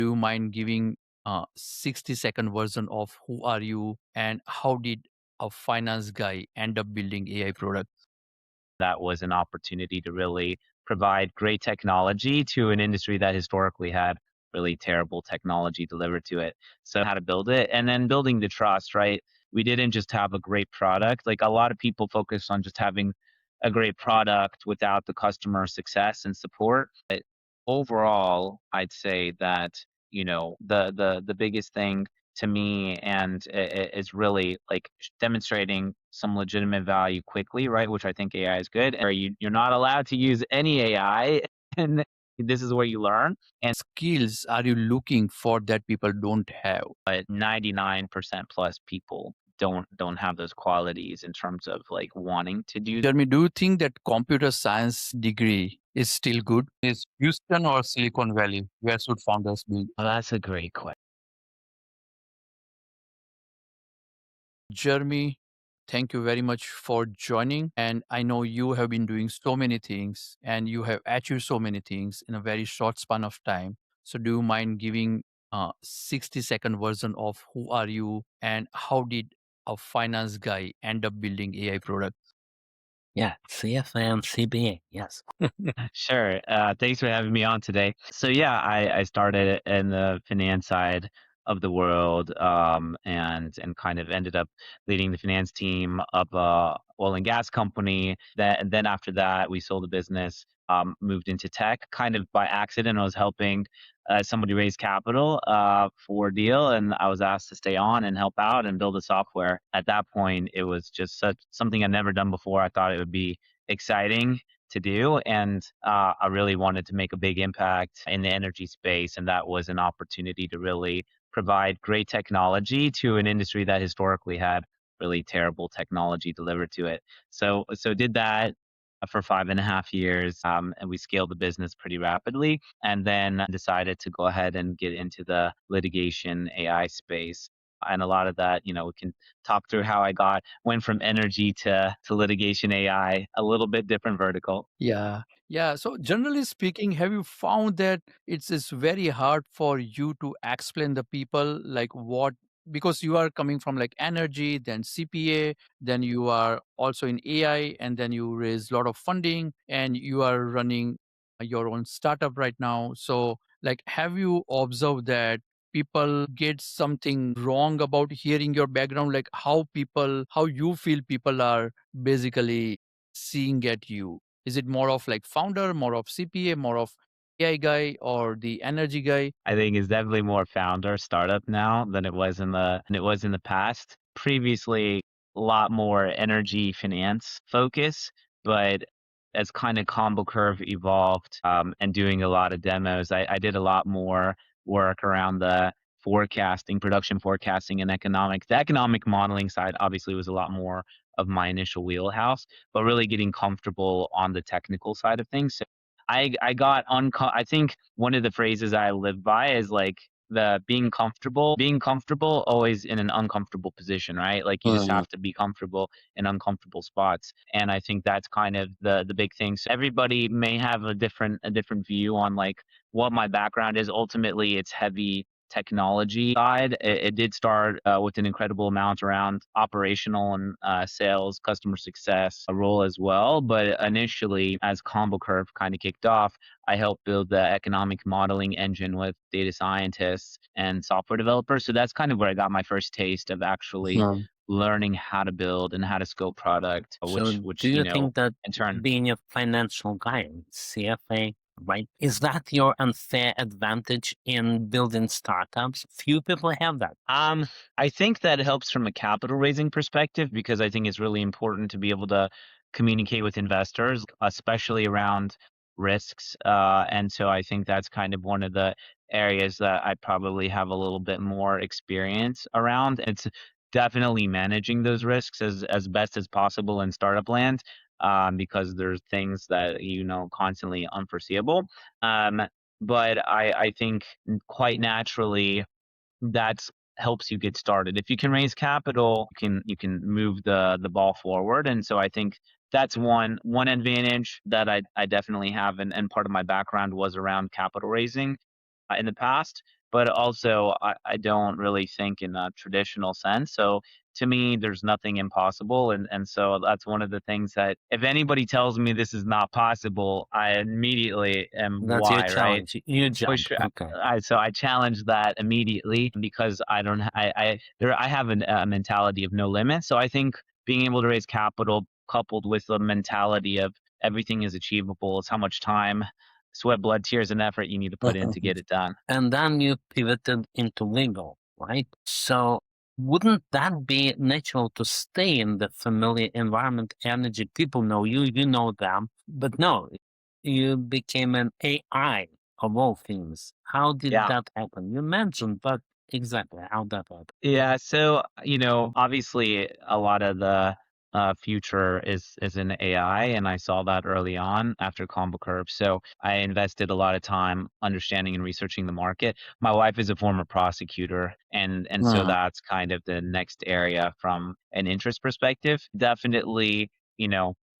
Do you mind giving a 60-second version of who are you and how did a finance guy end up building AI products? That was an opportunity to really provide great technology to an industry that historically had really terrible technology delivered to it. So how to build it and then building the trust, right? We didn't just have a great product. Like a lot of people focus on just having a great product without the customer success and support. But overall, I'd say that, the biggest thing to me and is really like demonstrating some legitimate value quickly, right? Which I think AI is good. Or you're not allowed to use any AI, and this is where you learn. And Skills are you looking for that people don't have? but 99% plus people don't have those qualities in terms of like wanting to do. Jeremy, do you think that computer science degree is still good? Is Houston or Silicon Valley? Where should founders be? Oh, that's a great question. Jeremy, thank you very much for joining. And I know you have been doing so many things and you have achieved so many things in a very short span of time. So, do you mind giving a 60-second version of who are you and how did a finance guy end up building AI products? Yeah, CFA and CBA. Yes. Sure. Thanks for having me on today. So yeah, I started in the finance side of the world, and kind of ended up leading the finance team of a oil and gas company. Then after that, we sold the business, moved into tech, kind of by accident. I was helping somebody raise capital for a deal, and I was asked to stay on and help out and build the software. At that point, it was just such something I'd never done before. I thought it would be exciting to do. And I really wanted to make a big impact in the energy space. And that was an opportunity to really provide great technology to an industry that historically had really terrible technology delivered to it. So did that for 5.5 years, and we scaled the business pretty rapidly, and then decided to go ahead and get into the litigation AI space. And a lot of that, we can talk through how I went from energy to litigation AI, a little bit different vertical. Yeah. Yeah. So generally speaking, have you found that it's very hard for you to explain the people like what, because you are coming from like energy, then CPA, then you are also in AI, and then you raise a lot of funding and you are running your own startup right now. So like have you observed that people get something wrong about hearing your background, like how you feel people are basically seeing at you? Is it more of like founder, more of CPA, more of AI guy, or the energy guy? I think is definitely more founder startup now than it was in the past. Previously, a lot more energy finance focus, but as kind of ComboCurve evolved, and doing a lot of demos, I did a lot more work around the forecasting, production forecasting, and economics. The economic modeling side obviously was a lot more of my initial wheelhouse, but really getting comfortable on the technical side of things. I think one of the phrases I live by is like the being comfortable always in an uncomfortable position, right? Like you just Mm. have to be comfortable in uncomfortable spots. And I think that's kind of the big thing. So everybody may have a different view on like what my background is. Ultimately, it's heavy technology side. It did start with an incredible amount around operational and sales, customer success role as well. But initially, as ComboCurve kind of kicked off, I helped build the economic modeling engine with data scientists and software developers. So that's kind of where I got my first taste of actually Hmm. learning how to build and how to scope product, So, do which you think that in turn. being a financial guy, CFA, right, is that your unfair advantage in building startups? Few people have that. I think that helps from a capital raising perspective because I think it's really important to be able to communicate with investors, especially around risks. And so I think that's kind of one of the areas that I probably have a little bit more experience around. It's definitely managing those risks as best as possible in startup land, because there's things that constantly unforeseeable. Um, but I think quite naturally that helps you get started. If you can raise capital, you can move the ball forward. And so I think that's one advantage that I definitely have, and part of my background was around capital raising in the past. but also I don't really think in a traditional sense. So to me, there's nothing impossible. And so that's one of the things that if anybody tells me this is not possible, I immediately am That's your why, right? challenge. You jump. Push. Okay. So I challenge that immediately because I have a mentality of no limit. So I think being able to raise capital coupled with the mentality of everything is achievable is how much time, sweat, blood, tears, and effort you need to put in to get it done. And then you pivoted into legal, right? So wouldn't that be natural to stay in the familiar environment, energy? People know you, you know them, but no, you became an AI of all things. How did Yeah. that happen? You mentioned, but exactly how that happened. Yeah, so, obviously a lot of the future is in AI, and I saw that early on after ComboCurve. So I invested a lot of time understanding and researching the market. My wife is a former prosecutor, and so Uh, that's kind of the next area from an interest perspective. Definitely,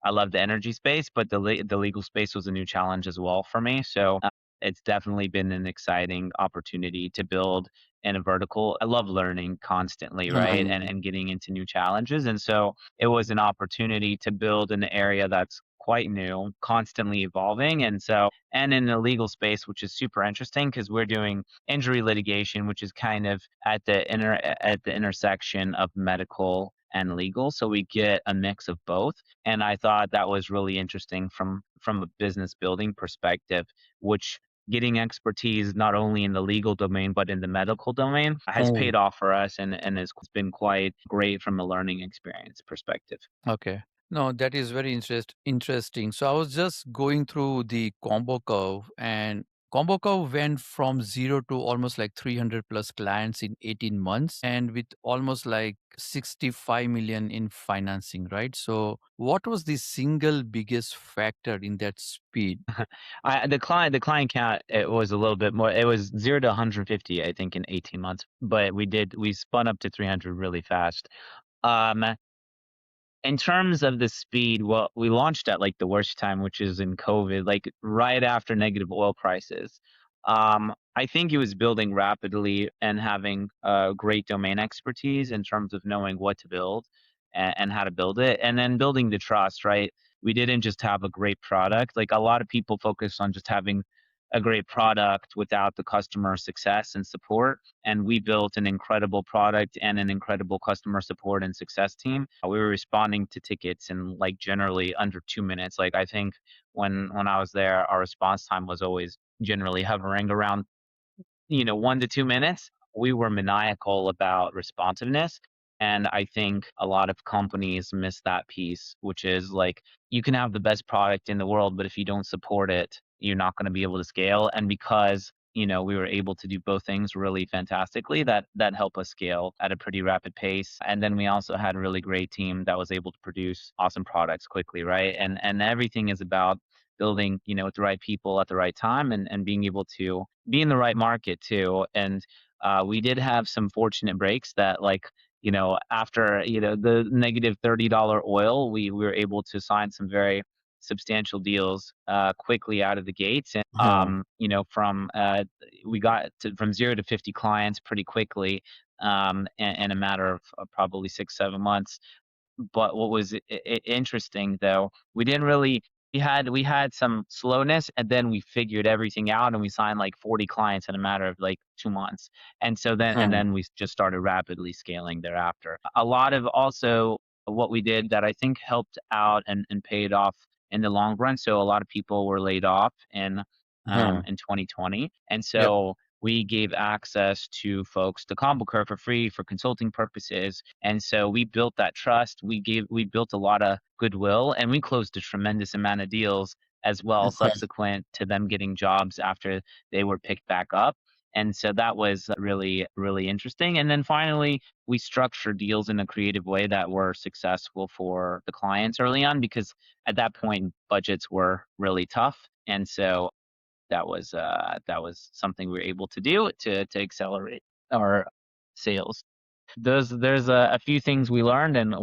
I love the energy space, but the legal space was a new challenge as well for me. So it's definitely been an exciting opportunity to build in a vertical. I love learning constantly, right? And getting into new challenges. And so it was an opportunity to build an area that's quite new, constantly evolving. And in the legal space, which is super interesting because we're doing injury litigation, which is kind of at the intersection of medical and legal. So we get a mix of both. And I thought that was really interesting from a business building perspective, which getting expertise not only in the legal domain but in the medical domain has oh, paid off for us and has been quite great from a learning experience perspective. Okay. No, that is very interesting. So I was just going through the combo curve, and combo curve went from zero to almost like 300 plus clients in 18 months and with almost like 65 million in financing, right? So what was the single biggest factor in that speed? The client count, it was a little bit more. It was 0 to 150 I think in 18 months, but we spun up to 300 really fast. um In terms of the speed, well, we launched at, like, the worst time, which is in COVID, like, right after negative oil prices. I think it was building rapidly and having, great domain expertise in terms of knowing what to build and how to build it, and then building the trust, right? We didn't just have a great product. Like, a lot of people focus on just having a great product without the customer success and support, and we built an incredible product and an incredible customer support and success team. We were responding to tickets in like generally under 2 minutes. Like I think when I was there, our response time was always generally hovering around 1 to 2 minutes. We were maniacal about responsiveness. And I think a lot of companies miss that piece, which is like you can have the best product in the world, but if you don't support it, you're not going to be able to scale. And because we were able to do both things really fantastically, that helped us scale at a pretty rapid pace. And then we also had a really great team that was able to produce awesome products quickly, right? And everything is about building, with the right people at the right time and being able to be in the right market too. And we did have some fortunate breaks that like, after, the negative $30 oil, we were able to sign some very substantial deals quickly out of the gates. And, uh, we got from 0 to 50 clients pretty quickly in a matter of probably 6, 7 months. But what was interesting though, we had some slowness, and then we figured everything out, and we signed like 40 clients in a matter of like 2 months. And then we just started rapidly scaling thereafter. A lot of also what we did that I think helped out and paid off in the long run. So a lot of people were laid off in 2020, and Yep. so we gave access to folks to ComboCurve for free for consulting purposes. And so we built that trust. We built a lot of goodwill, and we closed a tremendous amount of deals as well subsequent to them getting jobs after they were picked back up. And so that was really, really interesting. And then finally, we structured deals in a creative way that were successful for the clients early on because at that point budgets were really tough. And so that was something we were able to do to accelerate our sales. There's a few things we learned, and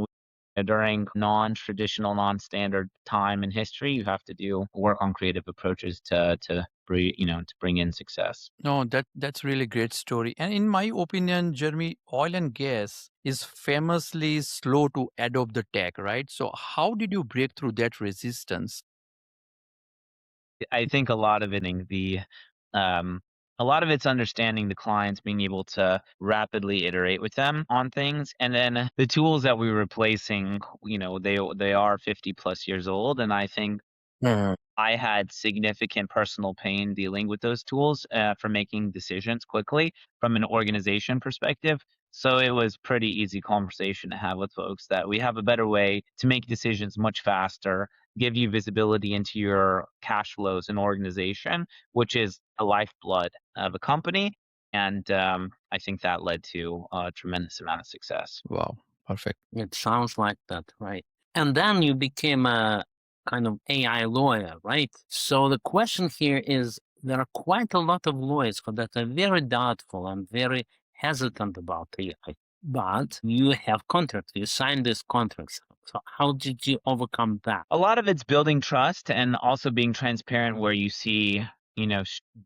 during non-traditional, non-standard time in history, you have to do work on creative approaches to bring in success. No, that's really great story. And in my opinion, Jeremy, oil and gas is famously slow to adopt the tech, right? So how did you break through that resistance? I think um, a lot of it's understanding the clients, being able to rapidly iterate with them on things, and then the tools that we're replacing, they are 50 plus years old, and I think I had significant personal pain dealing with those tools for making decisions quickly from an organization perspective. So it was pretty easy conversation to have with folks that we have a better way to make decisions much faster, give you visibility into your cash flows and organization, which is the lifeblood of a company. And I think that led to a tremendous amount of success. Wow, perfect. It sounds like that, right? And then you became a kind of AI lawyer, right? So the question here is there are quite a lot of lawyers that are very doubtful and very hesitant about AI. But you have contracts, you signed these contracts. So how did you overcome that? A lot of it's building trust and also being transparent where you see,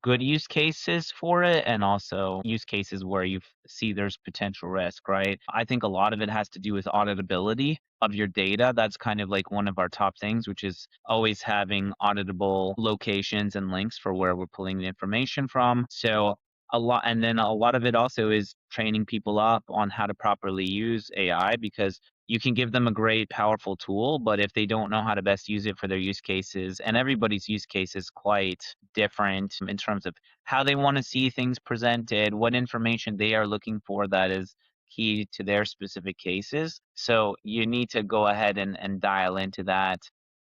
good use cases for it and also use cases where you see there's potential risk, right? I think a lot of it has to do with auditability of your data. That's kind of like one of our top things, which is always having auditable locations and links for where we're pulling the information from. So and then a lot of it also is training people up on how to properly use AI because you can give them a great, powerful tool, but if they don't know how to best use it for their use cases, and everybody's use case is quite different in terms of how they want to see things presented, what information they are looking for that is key to their specific cases. So you need to go ahead and dial into that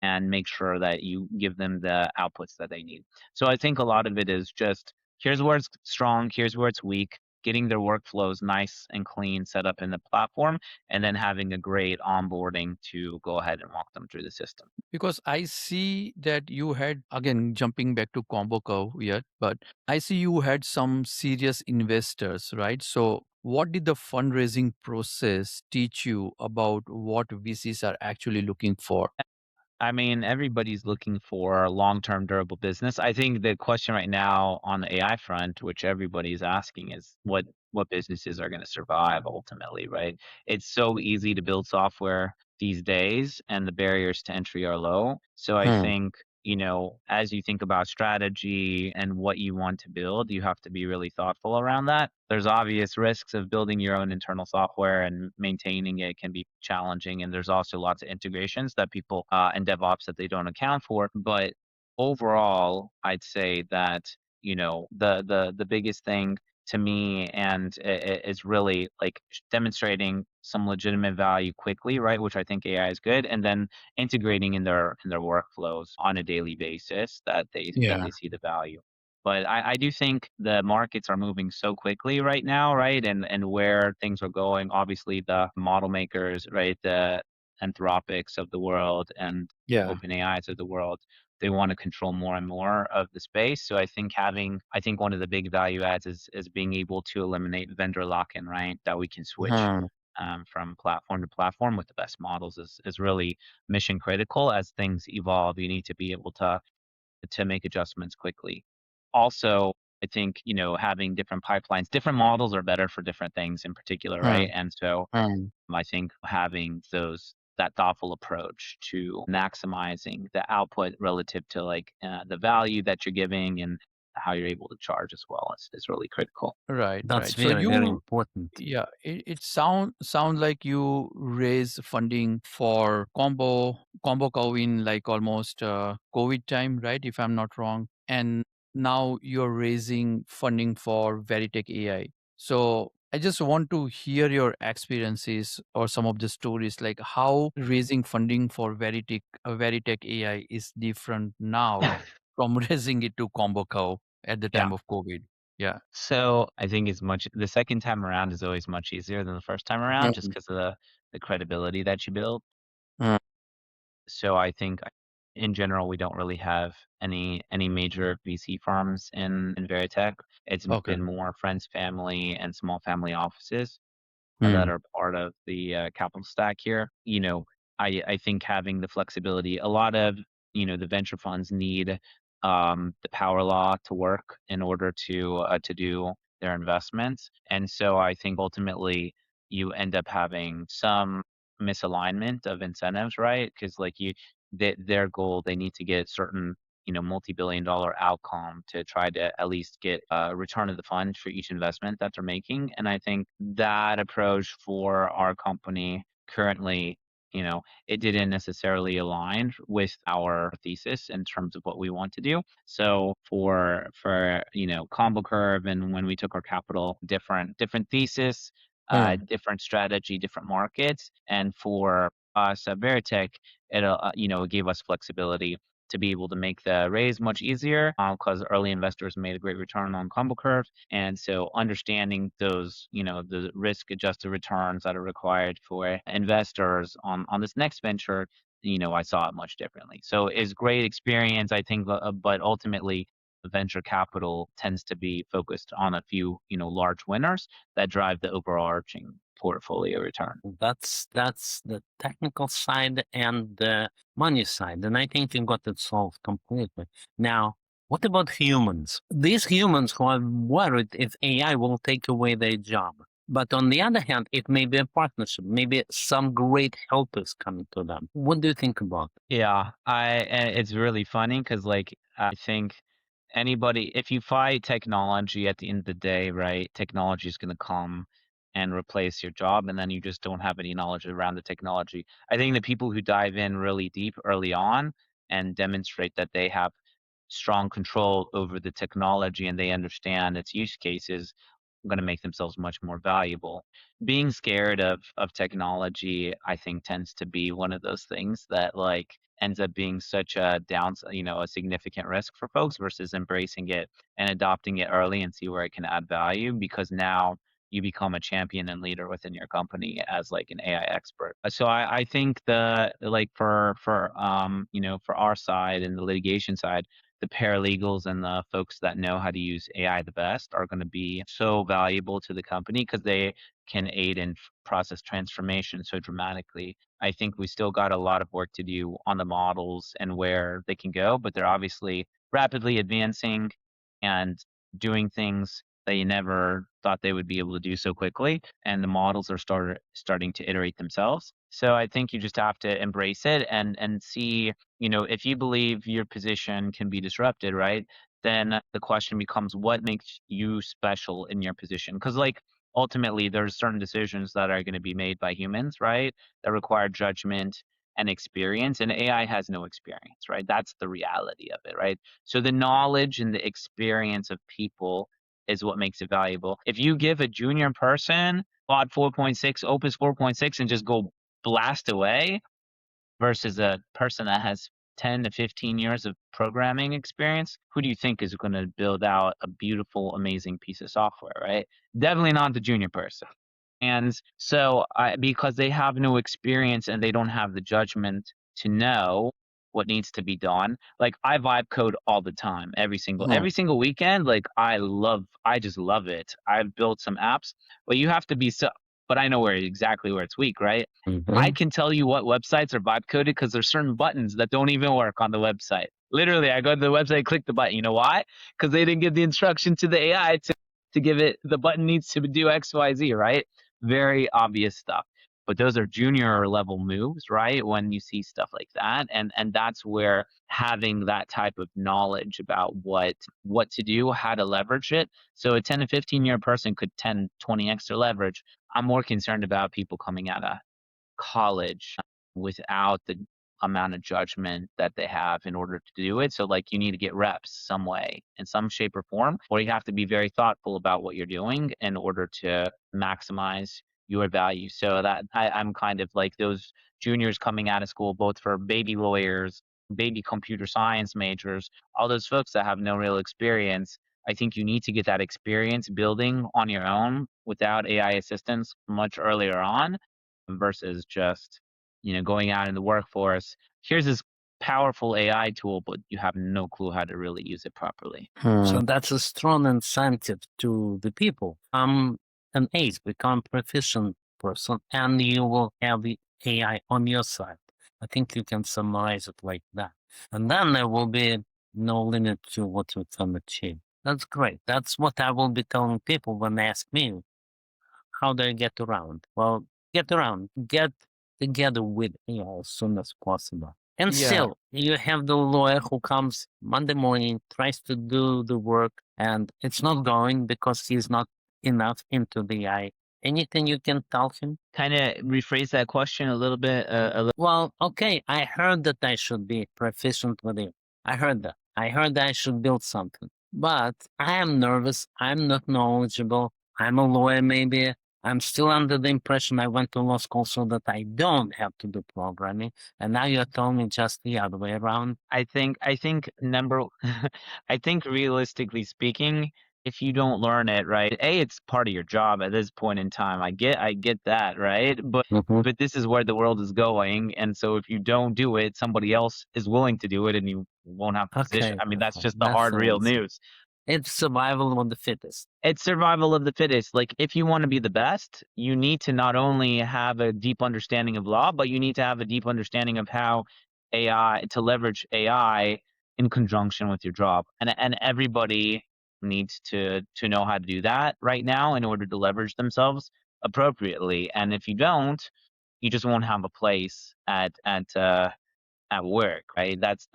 and make sure that you give them the outputs that they need. So I think a lot of it is just here's where it's strong, here's where it's weak, getting their workflows nice and clean set up in the platform and then having a great onboarding to go ahead and walk them through the system. Because I see that you had, again, jumping back to ComboCurve yet, but I see you had some serious investors, right? So what did the fundraising process teach you about what VCs are actually looking for? I mean, everybody's looking for long-term durable business. I think the question right now on the AI front, which everybody's asking, is what businesses are going to survive ultimately, right? It's so easy to build software these days, and the barriers to entry are low. So I think, as you think about strategy and what you want to build, you have to be really thoughtful around that. There's obvious risks of building your own internal software and maintaining it can be challenging. And there's also lots of integrations that people and DevOps that they don't account for. But overall, I'd say that, the biggest thing to me and is really like demonstrating some legitimate value quickly, right? Which I think AI is good, and then integrating in their workflows on a daily basis that they see the value. But I do think the markets are moving so quickly right now, right? And where things are going, obviously the model makers, right? The Anthropics of the world and Yeah. OpenAIs of the world, they want to control more and more of the space. So I think one of the big value adds is being able to eliminate vendor lock-in, right? That we can switch Mhm. from platform to platform with the best models is really mission critical. As things evolve, you need to be able to make adjustments quickly. Also, I think, having different pipelines, different models are better for different things in particular, right? Mhm. And so Mhm. I think having that thoughtful approach to maximizing the output relative to like the value that you're giving and how you're able to charge as well is really critical. Right, That's right. So very, very you, important. yeah, it sound like you raise funding for combo in like almost COVID time, right? If I'm not wrong. And now you're raising funding for Veritech AI. So I just want to hear your experiences or some of the stories, like how raising funding for Veritech AI is different now from raising it to ComboCurve at the Yeah. time of COVID. Yeah. So I think the second time around is always much easier than the first time around just because of the credibility that you build. Mm. So I think in general, we don't really have any major VC firms in Veritech. It's Okay. been more friends, family, and small family offices that Mm. are part of the capital stack here. I think having the flexibility, a lot of, the venture funds need the power law to work in order to do their investments. And so I think ultimately you end up having some misalignment of incentives, right? Because like their goal, they need to get certain, multi-billion-dollar outcome to try to at least get a return of the fund for each investment that they're making. And I think that approach for our company currently, it didn't necessarily align with our thesis in terms of what we want to do. So for ComboCurve, and when we took our capital, different thesis, different strategy, different markets, and for us at Veritech, it gave us flexibility to be able to make the raise much easier because early investors made a great return on ComboCurve. And so understanding those, the risk adjusted returns that are required for investors on this next venture, I saw it much differently. So it's great experience, I think, but ultimately venture capital tends to be focused on a few, large winners that drive the overarching portfolio return. That's the technical side and the money side, and I think you got it solved completely. Now, what about humans? These humans who are worried if AI will take away their job. But on the other hand, it may be a partnership. Maybe some great help is coming to them. What do you think about it? Yeah, and it's really funny because like I think if you fight technology at the end of the day, right, technology is going to come and replace your job, and then you just don't have any knowledge around the technology. I think the people who dive in really deep early on and demonstrate that they have strong control over the technology and they understand its use cases going to make themselves much more valuable. Being scared of technology, I think, tends to be one of those things that like ends up being such a a significant risk for folks versus embracing it and adopting it early and see where it can add value because now you become a champion and leader within your company as like an AI expert. So I think the like for our side and the litigation side, the paralegals and the folks that know how to use AI the best are going to be so valuable to the company because they can aid in process transformation so dramatically. I think we still got a lot of work to do on the models and where they can go, but they're obviously rapidly advancing and doing things that you never thought they would be able to do so quickly. And the models are starting to iterate themselves. So I think you just have to embrace it and see, if you believe your position can be disrupted, right? Then the question becomes what makes you special in your position? Because like ultimately there's certain decisions that are going to be made by humans, right? That require judgment and experience, and AI has no experience, right? That's the reality of it, right? So the knowledge and the experience of people is what makes it valuable. If you give a junior person Claude 4.6, Opus 4.6, and just go blast away versus a person that has 10 to 15 years of programming experience, who do you think is going to build out a beautiful, amazing piece of software, right? Definitely not the junior person. And so, because they have no experience and they don't have the judgment to know what needs to be done, like I vibe code all the time, every single weekend. Like I just love it. I've built some apps, but you have to be but I know exactly where it's weak, right? I Mhm. can tell you what websites are vibe coded because there's certain buttons that don't even work on the website. Literally, I go to the website, click the button. You know why? Because they didn't give the instruction to the AI to give it the button needs to do X, Y, Z, right? Very obvious stuff. But those are junior level moves, right? When you see stuff like that. And that's where having that type of knowledge about what to do, how to leverage it. So a 10 to 15-year person could 10, 20 extra leverage. I'm more concerned about people coming out of college without the amount of judgment that they have in order to do it. So like you need to get reps some way in some shape or form, or you have to be very thoughtful about what you're doing in order to maximize your value. So that I'm kind of like those juniors coming out of school, both for baby lawyers, baby computer science majors, all those folks that have no real experience. I think you need to get that experience building on your own without AI assistance much earlier on versus just, going out in the workforce. Here's this powerful AI tool, but you have no clue how to really use it properly. So that's a strong incentive to the people. An ace, become proficient person, and you will have the AI on your side. I think you can summarize it like that. And then there will be no limit to what you can achieve. That's great. That's what I will be telling people when they ask me, how do I get around? Well, get around, get together with AI as soon as possible. And Yeah. still, you have the lawyer who comes Monday morning, tries to do the work, and it's not going because he's not enough into the AI. Anything you can tell him? Kind of rephrase that question a little bit. Well, okay, I heard that I should be proficient with it. I heard that. I heard that I should build something. But I am nervous. I'm not knowledgeable. I'm a lawyer, maybe. I'm still under the impression I went to law school so that I don't have to do programming. And now you're telling me just the other way around. I think number I think realistically speaking, if you don't learn it, right? A, it's part of your job at this point in time. I get that, right? Mhm. But this is where the world is going, and so if you don't do it, somebody else is willing to do it and you won't have a position. Okay, I mean, that's just the that's hard the real answer. news. It's survival of the fittest. It's survival of the fittest. Like, if you want to be the best, you need to not only have a deep understanding of law, but you need to have a deep understanding of how to leverage AI in conjunction with your job. And everybody needs to know how to do that right now in order to leverage themselves appropriately. And if you don't, you just won't have a place at work, right? That's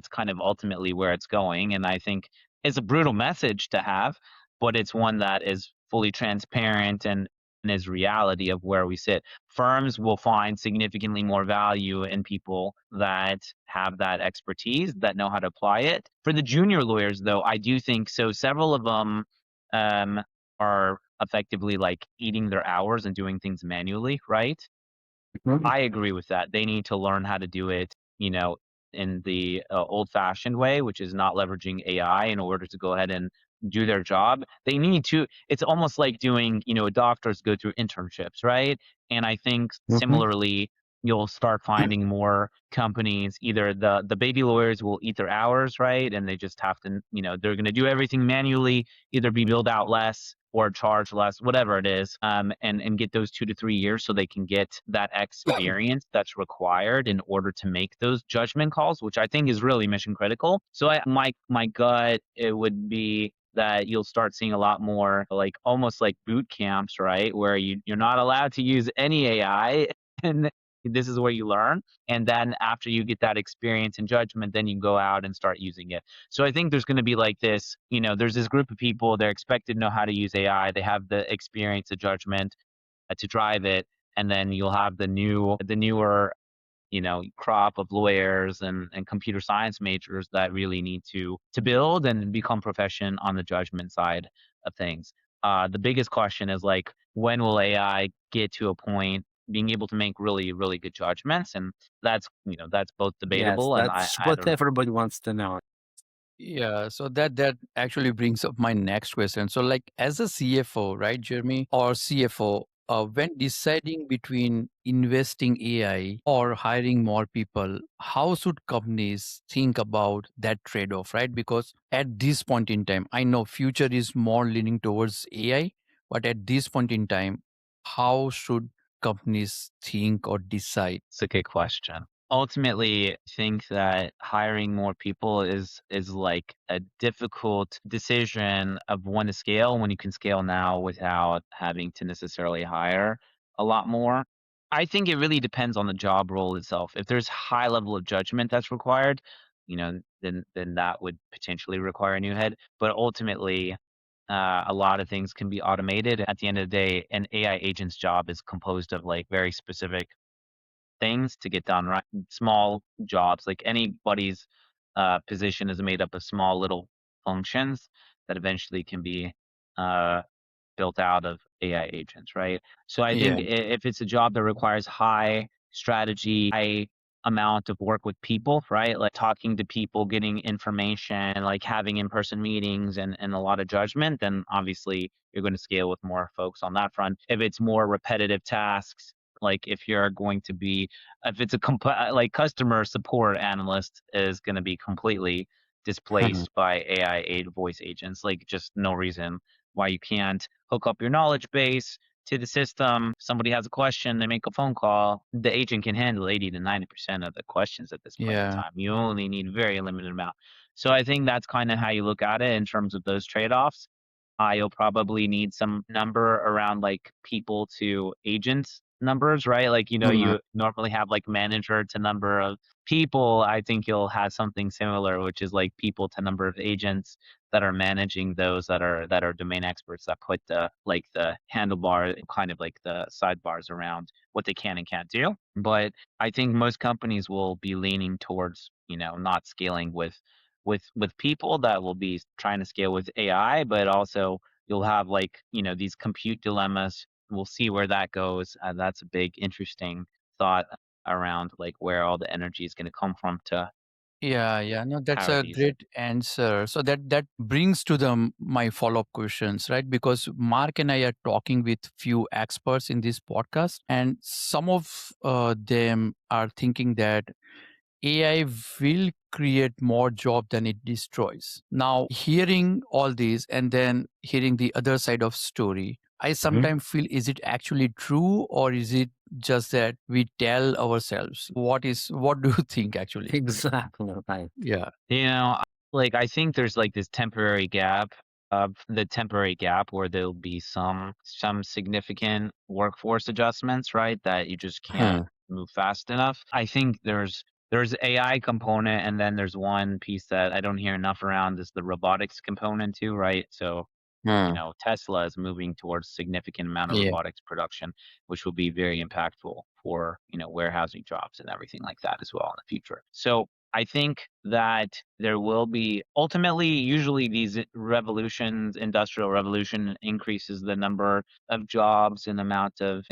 kind of ultimately where it's going, and I think it's a brutal message to have, but it's one that is fully transparent and is reality of where we sit. Firms will find significantly more value in people that have that expertise, that know how to apply it. For the junior lawyers, though, I do think so. Several of them um, are effectively like eating their hours and doing things manually, right? Mhm. I agree with that. They need to learn how to do it, in the old-fashioned way, which is not leveraging AI in order to go ahead and do their job. They need to. It's almost like doing, doctors go through internships, right? And I think Mhm. similarly, you'll start finding more companies. Either the baby lawyers will eat their hours, right? And they just have to, they're going to do everything manually, either be billed out less or charge less, whatever it is, and get those 2 to 3 years so they can get that experience that's required in order to make those judgment calls, which I think is really mission critical. So my gut, it would be that you'll start seeing a lot more like almost like boot camps, right? Where you're not allowed to use any AI and this is where you learn. And then after you get that experience and judgment, then you go out and start using it. So I think there's going to be like this, there's this group of people, they're expected to know how to use AI. They have the experience, the judgment to drive it. And then you'll have the newer, crop of lawyers and computer science majors that really need to build and become proficient on the judgment side of things. The biggest question is like, when will AI get to a point being able to make really, really good judgments? And that's both Yes, debatable, and I, that's I what don't know. everybody wants to know. Yeah, so that actually brings up my next question. So, like as a CFO, right, Jeremy, or CFO, when deciding between investing AI or hiring more people, how should companies think about that trade-off, right? Because at this point in time, I know future is more leaning towards AI, but at this point in time, how should companies think or decide? It's a good question. Ultimately, I think that hiring more people is like a difficult decision of when to scale, when you can scale now without having to necessarily hire a lot more. I think it really depends on the job role itself. If there's high level of judgment that's required, then that would potentially require a new head. But ultimately, a lot of things can be automated. At the end of the day, an AI agent's job is composed of like very specific things to get done, right? Small jobs, like anybody's position is made up of small little functions that eventually can be uh, built out of AI agents, right? So I think Yeah. if it's a job that requires high strategy, high amount of work with people, right? Like talking to people, getting information, like having in-person meetings and a lot of judgment, then obviously you're going to scale with more folks on that front. If it's more repetitive tasks, like if it's like customer support analyst is going to be completely displaced by AI aid voice agents, like just no reason why you can't hook up your knowledge base to the system. Somebody has a question, they make a phone call. The agent can handle 80 to 90% of the questions at this point in Yeah. time. You only need very limited amount. So I think that's kind of how you look at it in terms of those trade-offs. You'll probably need some number around like people to agents numbers, right? Like, Mm. you normally have like manager to number of people. I think you'll have something similar, which is like people to number of agents that are managing those that are domain experts that put the handlebar, kind of like the sidebars around what they can and can't do. But I think most companies will be leaning towards, not scaling with people, that will be trying to scale with AI, but also you'll have like, these compute dilemmas. We'll see where that goes. That's a big interesting thought around like where all the energy is going to come from to Yeah, yeah. No, that's power a these. great answer. So that brings to my follow-up questions, right? Because Mark and I are talking with few experts in this podcast, and some of them are thinking that AI will create more job than it destroys. Now, hearing all these and then hearing the other side of story, I sometimes feel, is it actually true, or is it just that we tell ourselves? What do you think actually? Exactly right. Yeah. You know, like I think there's like this temporary gap where there'll be some significant workforce adjustments, right? That you just can't Huh. move fast enough. I think there's AI component, and then there's one piece that I don't hear enough around is the robotics component too, right? So Huh. Tesla is moving towards significant amount of Yeah. robotics production, which will be very impactful for, warehousing jobs and everything like that as well in the future. So I think that there will be ultimately, usually these revolutions, industrial revolution increases the number of jobs and amount of,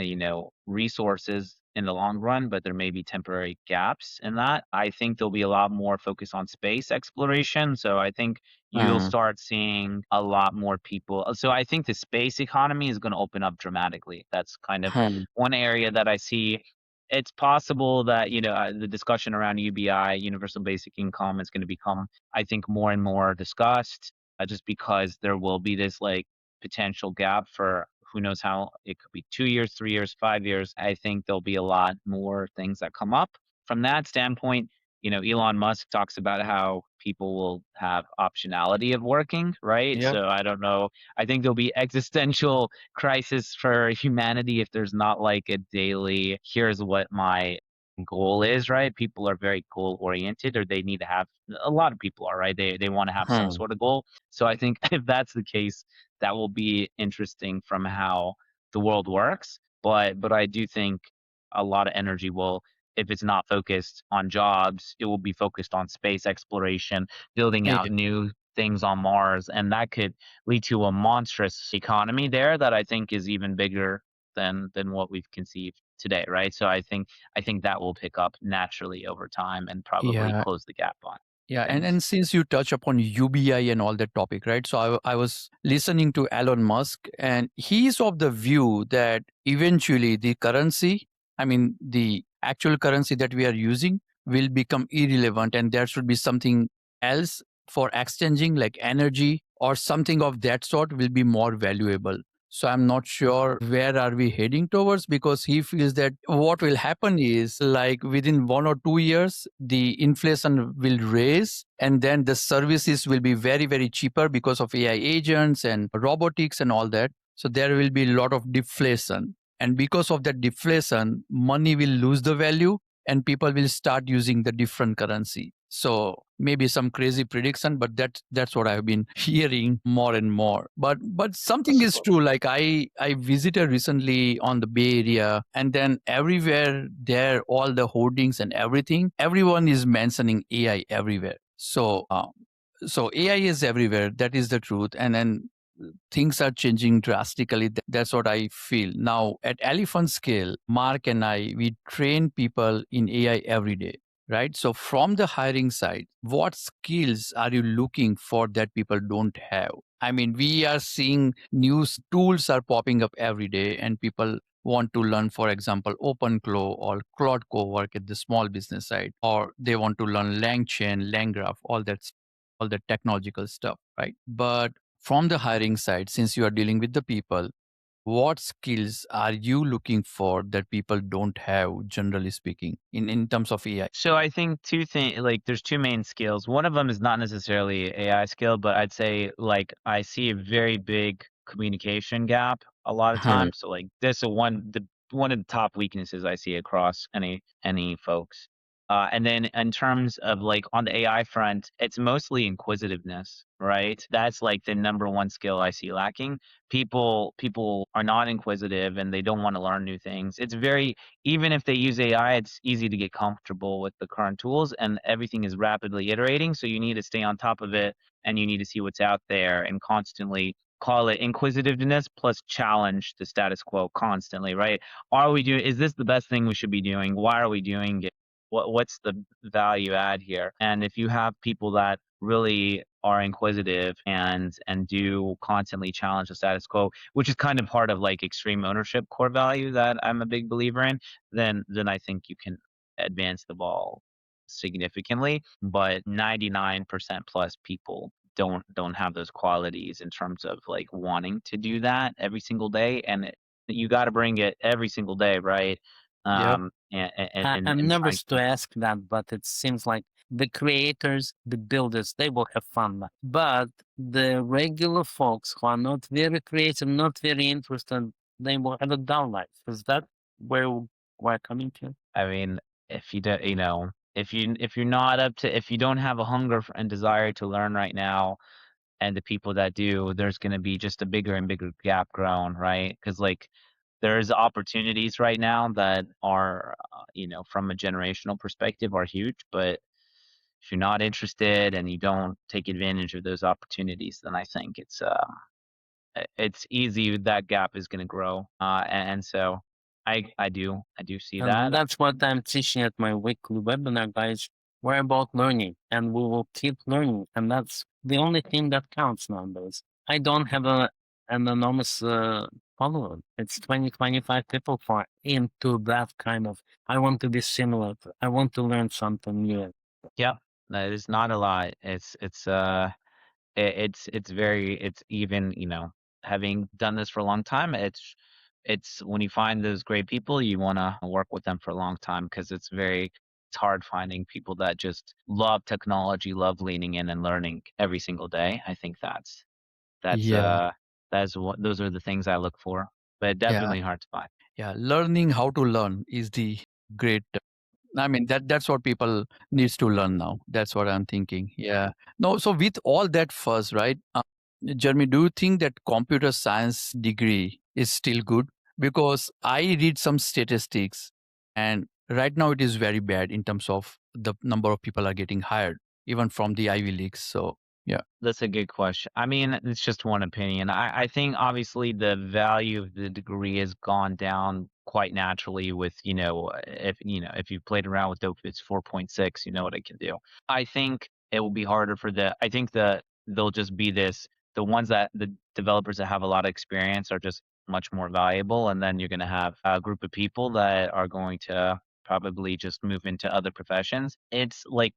resources in the long run, but there may be temporary gaps in that. I think there'll be a lot more focus on space exploration. So I think you'll Huh. start seeing a lot more people. So I think the space economy is going to open up dramatically. That's kind of Huh. one area that I see. It's possible that, the discussion around UBI, universal basic income, is going to become, I think, more and more discussed, just because there will be this like potential gap for who knows how. It could be 2 years, 3 years, 5 years. I think there'll be a lot more things that come up from that standpoint. Elon Musk talks about how people will have optionality of working, right? Yep. So I don't know. I think there'll be existential crisis for humanity if there's not like a daily, here's what my goal is, right? People are very goal oriented, or they need to have, a lot of people are, right? They want to have some Huh. sort of goal. So I think if that's the case, that will be interesting from how the world works. But I do think a lot of energy will, if it's not focused on jobs, it will be focused on space exploration, building Yeah. out new things on Mars, and that could lead to a monstrous economy there that I think is even bigger than what we've conceived today, right? So I think that will pick up naturally over time and probably Yeah. close the gap on Yeah, things. and since you touch upon UBI and all that topic, right? So I was listening to Elon Musk, and he's of the view that eventually the currency, I mean the actual currency that we are using, will become irrelevant, and there should be something else for exchanging, like energy or something of that sort, will be more valuable. So I'm not sure where are we heading towards, because he feels that what will happen is, like, within 1 or 2 years, the inflation will raise, and then the services will be very, very cheaper because of AI agents and robotics and all that. So there will be a lot of deflation. And because of that deflation, money will lose the value and people will start using the different currency. So maybe some crazy prediction, but that's what I've been hearing more and more. But something is true. Like I visited recently on the Bay Area, and then everywhere there, all the hoardings and everything, everyone is mentioning AI everywhere. So AI is everywhere. That is the truth. And then things are changing drastically. That's what I feel. Now, at Elephant Scale, Mark and I, we train people in AI every day, right? So, from the hiring side, what skills are you looking for that people don't have? I mean, we are seeing new tools are popping up every day, and people want to learn, for example, OpenClaw or Claude Cowork at the small business side, or they want to learn LangChain, LangGraph, all the technological stuff, right? But from the hiring side, since you are dealing with the people, what skills are you looking for that people don't have, generally speaking, in terms of AI? So I think two things, like there's two main skills. One of them is not necessarily AI skill, but I'd say like I see a very big communication gap a lot of Huh. times. So like this is one of the top weaknesses I see across any folks. And then in terms of like on the AI front, it's mostly inquisitiveness, right? That's like the number one skill I see lacking. People are not inquisitive and they don't want to learn new things. It's very even if they use AI, it's easy to get comfortable with the current tools and everything is rapidly iterating. So you need to stay on top of it and you need to see what's out there and constantly call it inquisitiveness plus challenge the status quo constantly, right? Is this the best thing we should be doing? Why are we doing it? What's the value add here? And if you have people that really are inquisitive and do constantly challenge the status quo, which is kind of part of like extreme ownership core value that I'm a big believer in, then I think you can advance the ball significantly. But 99% plus people don't have those qualities in terms of like wanting to do that every single day, and you got to bring it every single day, right? Yep. I'm And trying nervous to to ask that, but it seems like the creators, the builders, they will have fun. But the regular folks who are not very creative, not very interested, they will have a down life. Is that where we're coming to? I mean, if you don't, if you're not up to, if you don't have a hunger and desire to learn right now, and the people that do, there's going to be just a bigger and bigger gap grown, right? Because like there's opportunities right now that are, from a generational perspective, are huge, but if you're not interested and you don't take advantage of those opportunities, then I think it's easy that gap is going to grow, and so I do see And that. that's what I'm teaching at my weekly webinar, guys. We're about learning and we will keep learning. And that's the only thing that counts nowadays. I don't have an enormous follower. It's 20, 25 people who are into that kind of, I want to be similar. I want to learn something new. Yep, that is not a lot. It's very it's even, having done this for a long time, it's when you find those great people, you wanna work with them for a long time because it's hard finding people that just love technology, love leaning in and learning every single day. I think that's, Yeah. uh, that's what those are the things I look for, but Yeah. definitely hard to find. Yeah. Learning how to learn is the great. I mean, that's what people needs to learn now. That's what I'm thinking. Yeah. No. So with all that fuss, right? Jeremy, do you think that computer science degree is still good? Because I read some statistics, and right now it is very bad in terms of the number of people are getting hired, even from the Ivy Leagues. So yeah. That's a good question. I mean, it's just one opinion. I think obviously the value of the degree has gone down quite naturally with, if you played around with dope, it's 4.6, you know what it can do. I think it will be harder I think that they'll just be the ones that the developers that have a lot of experience are just much more valuable. And then you're going to have a group of people that are going to probably just move into other professions. It's like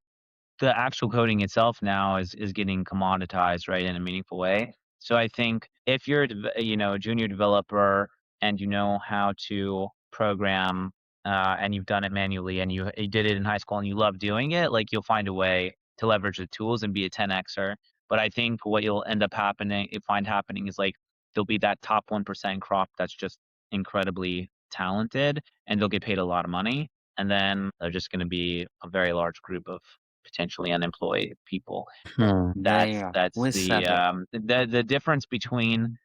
the actual coding itself now is getting commoditized, right, in a meaningful way. So I think if you're a junior developer and you know how to program, and you've done it manually and you did it in high school and you love doing it, like you'll find a way to leverage the tools and be a 10xer. But I think what you'll end up find happening is like there'll be that top 1% crop that's just incredibly talented and they'll get paid a lot of money. And then there's just going to be a very large group of potentially unemployed people. That's There, that's we the said it. um the difference between,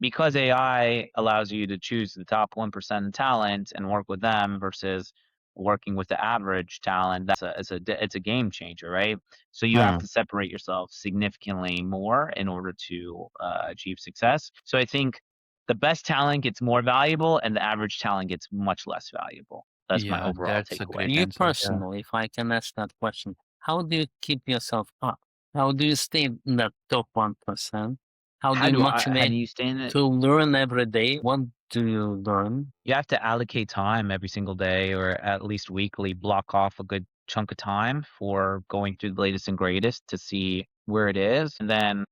because AI allows you to choose the top 1% talent and work with them versus working with the average talent. It's a game changer, right? So you have to separate yourself significantly more in order to achieve success. So I think the best talent gets more valuable and the average talent gets much less valuable. That's my Yeah, overall that's a takeaway. great You answer. Yeah. personally, if I can ask that question, how do you keep yourself up? How do you stay in that top 1%? How do you How do motivate you stand it? to learn every day? What do you learn? You have to allocate time every single day or at least weekly, block off a good chunk of time for going through the latest and greatest to see where it is. And then,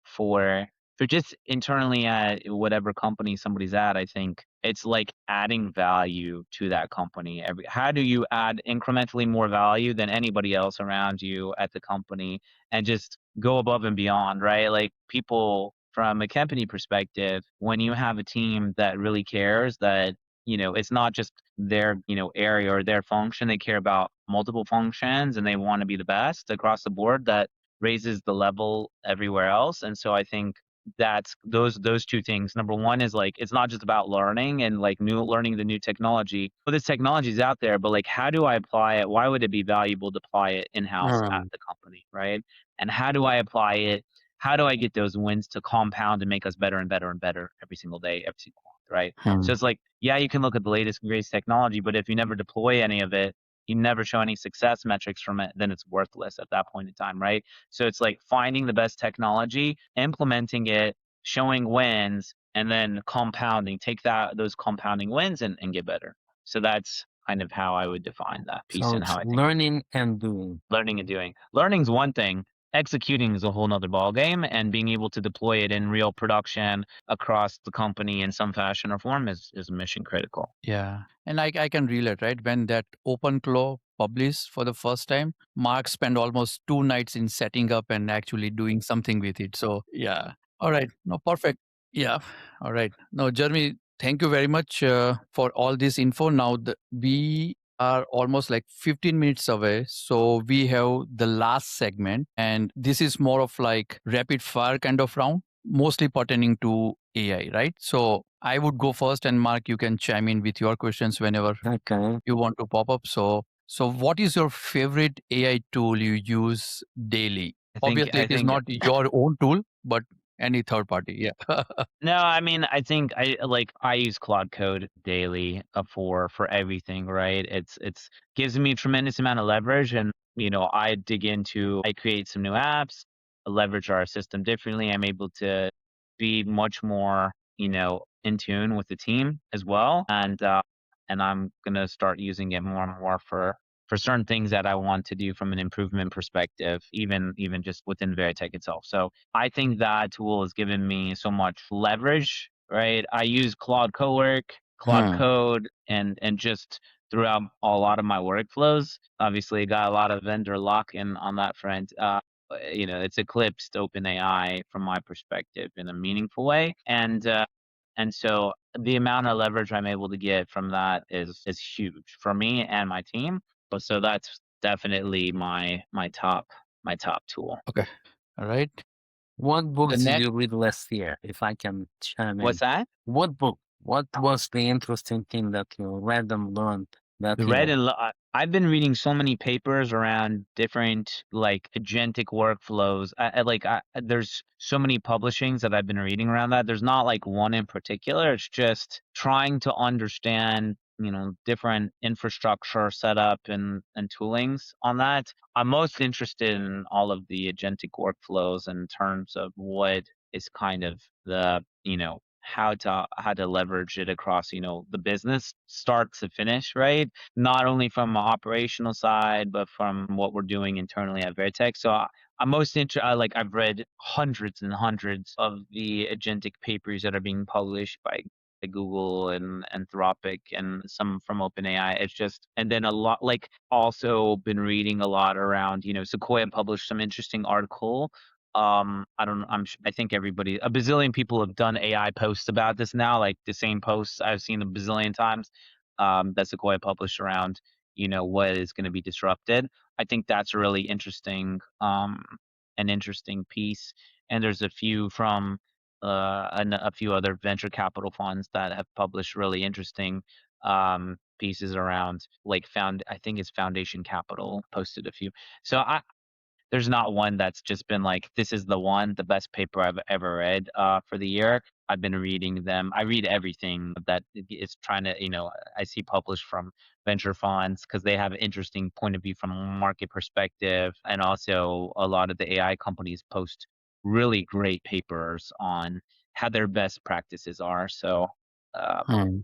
for for just internally at whatever company somebody's at, I think it's like adding value to that company. How do you add incrementally more value than anybody else around you at the company and just go above and beyond, right? Like people from a company perspective, when you have a team that really cares that, it's not just their, area or their function, they care about multiple functions and they want to be the best across the board, that raises the level everywhere else. And so I think that's those two things. Number one is like it's not just about learning and like learning the new technology. But this technology is out there, but like how do I apply it? Why would it be valuable to apply it in-house at Hmm. the company, right? And how do I apply it? How do I get those wins to compound and make us better and better and better every single day, every single month, right? Hmm. So it's like, yeah, you can look at the latest and greatest technology, but if you never deploy any of it, you never show any success metrics from it, then it's worthless at that point in time, right? So it's like finding the best technology, implementing it, showing wins, and then compounding. Take those compounding wins and get better. So that's kind of how I would define that piece So and it's how I think learning and doing. learning and doing. Learning's one thing. Executing is a whole nother ballgame, and being able to deploy it in real production across the company in some fashion or form is mission critical. Yeah. And I can relate, right? When that OpenClaw published for the first time, Mark spent almost 2 nights in setting up and actually doing something with it. So, yeah. All right. No, perfect. Yeah. All right. No, Jeremy, thank you very much for all this info. Now, we are almost like 15 minutes away. So, we have the last segment, and this is more of like rapid fire kind of round, mostly pertaining to AI, right? So, I would go first, and Mark, you can chime in with your questions whenever Okay. you want to pop up. So what is your favorite AI tool you use daily? I think Obviously, I it is think not your own tool, but any third party. Yeah. No, I mean, I think I use Claude Code daily for everything, right? It's gives me a tremendous amount of leverage, and I create some new apps, leverage our system differently. I'm able to be much more, in tune with the team as well, and I'm gonna start using it more and more for certain things that I want to do from an improvement perspective, even just within Veritech itself. So I think that tool has given me so much leverage, right? I use Claude Cowork, Claude Hmm. Code, and just throughout a lot of my workflows. Obviously, got a lot of vendor lock-in on that front. It's eclipsed OpenAI from my perspective in a meaningful way, and so the amount of leverage I'm able to get from that is huge for me and my team. But so that's definitely my top tool. Okay. All right. What The books did next. you read last year, if I can chime What's in? that? What book? What was the interesting thing that you read and learned that The red year? and I've been reading so many papers around different like agentic workflows. There's so many publishings that I've been reading around that. There's not like one in particular. It's just trying to understand, different infrastructure setup and toolings on that. I'm most interested in all of the agentic workflows in terms of what is kind of the, how to leverage it across, the business start to finish, right? Not only from an operational side, but from what we're doing internally at Vertex. So I'm most interested. I've read hundreds and hundreds of the agentic papers that are being published by Google and Anthropic and some from OpenAI. It's just, and then a lot, like also been reading a lot around, Sequoia published some interesting article. I don't, I think a bazillion people have done AI posts about this now, like the same posts I've seen a bazillion times, that Sequoia published around, what is going to be disrupted. I think that's a really interesting, an interesting piece. And there's a few from, and a few other venture capital funds that have published really interesting, pieces around I think it's Foundation Capital posted a few. So there's not one that's just been like, this is the best paper I've ever read for the year. I've been reading them. I read everything that is trying to, I see published from venture funds because they have an interesting point of view from a market perspective. And also, a lot of the AI companies post really great papers on how their best practices are. So, um, Hmm.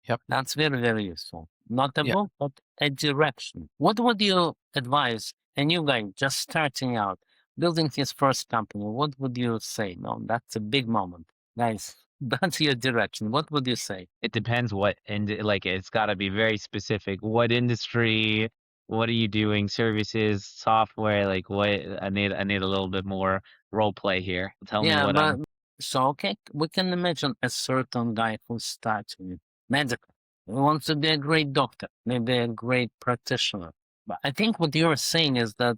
Yep. That's very, very useful. Not a Yeah. book, but a direction. What would you advise a new guy just starting out? building his first company, what would you say? No, that's a big moment. Guys, that's your direction. What would you say? It depends what, and like it's got to be very specific. What industry? What are you doing? Services, software? Like what? I need a little bit more role play here. Tell me Yeah, what but I'm. so okay, we can imagine a certain guy who starts with medical. He wants to be a great doctor, maybe a great practitioner. But I think what you're saying is that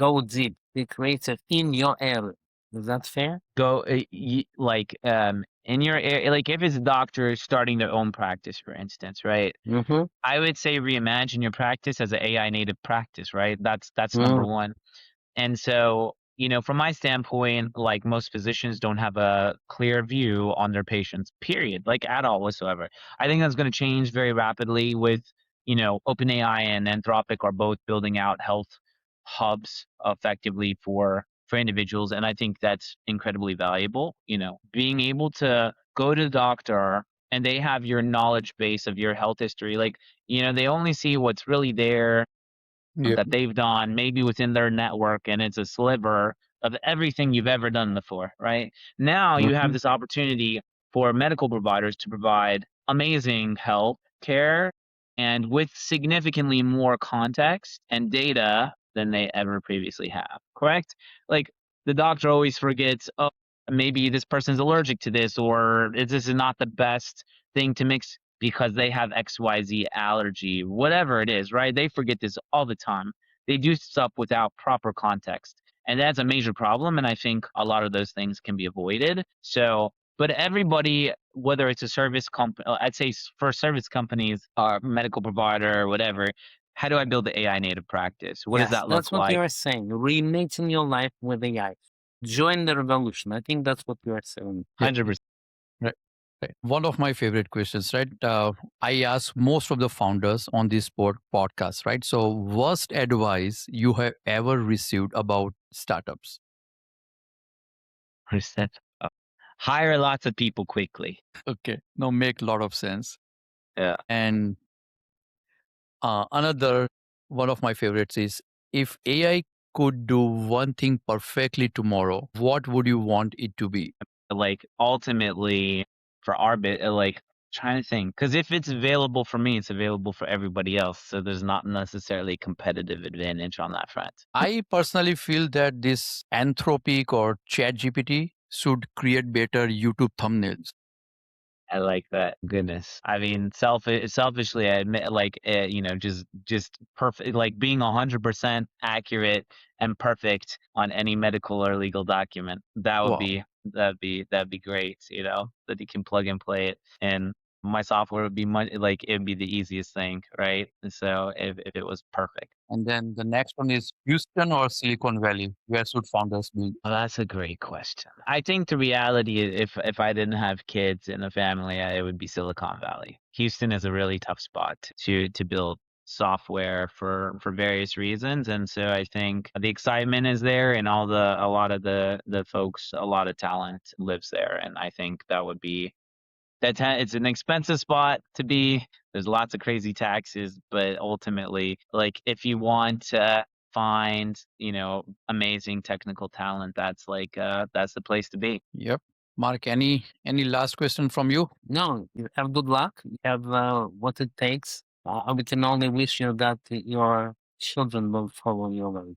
go deep, be creative in your area. Is that fair? Go like in your area, like if it's a doctor starting their own practice, for instance, right? Mm-hmm. I would say reimagine your practice as an AI native practice, right? That's number Mm, one. And so, from my standpoint, like most physicians don't have a clear view on their patients, period, like at all whatsoever. I think that's going to change very rapidly with, OpenAI and Anthropic are both building out health hubs effectively for individuals. And I think that's incredibly valuable. Being able to go to the doctor and they have your knowledge base of your health history. Like, they only see what's really there Yeah. that they've done maybe within their network, and it's a sliver of everything you've ever done before, right? Now you have mhm. this opportunity for medical providers to provide amazing health care and with significantly more context and data than they ever previously have, correct? Like the doctor always forgets, oh, maybe this person's allergic to this, or this is not the best thing to mix because they have XYZ allergy, whatever it is, right? They forget this all the time. They do stuff without proper context. And that's a major problem. And I think a lot of those things can be avoided. So, but everybody, whether it's a service company, I'd say for service companies or medical provider or whatever, how do I build the AI native practice? What does Yes, that that's look what like? you're saying. Reimagining your life with AI. Join the revolution. I think that's what you're saying. 100%. Right. Right. One of my favorite questions, right? I ask most of the founders on this podcast, right? So, worst advice you have ever received about startups? Hire lots of people quickly. Okay, no, make a lot of sense. Yeah. And another one of my favorites is, if AI could do one thing perfectly tomorrow, what would you want it to be? Like ultimately for our bit, like trying to think, because if it's available for me, it's available for everybody else. So there's not necessarily competitive advantage on that front. I personally feel that this Anthropic or ChatGPT should create better YouTube thumbnails. I like that. Goodness. I mean, selfishly, I admit, like, just perfect, like being 100% accurate and perfect on any medical or legal document. Wow. That'd be great. That you can plug and play it, and my software would be much like it'd be the easiest thing, right? So if it was perfect. And then the next one is Houston or Silicon Valley. Where should founders be? Well, that's a great question. I think the reality is if I didn't have kids and a family, it would be Silicon Valley. Houston is a really tough spot to build software for various reasons, and so I think the excitement is there, and a lot of the folks, a lot of talent lives there, and I think that would be it's an expensive spot to be. There's lots of crazy taxes, but ultimately, like if you want to find, amazing technical talent, that's the place to be. Yep. Mark, any last question from you? No, you have good luck. You have what it takes. We can only wish you that your children will follow your way.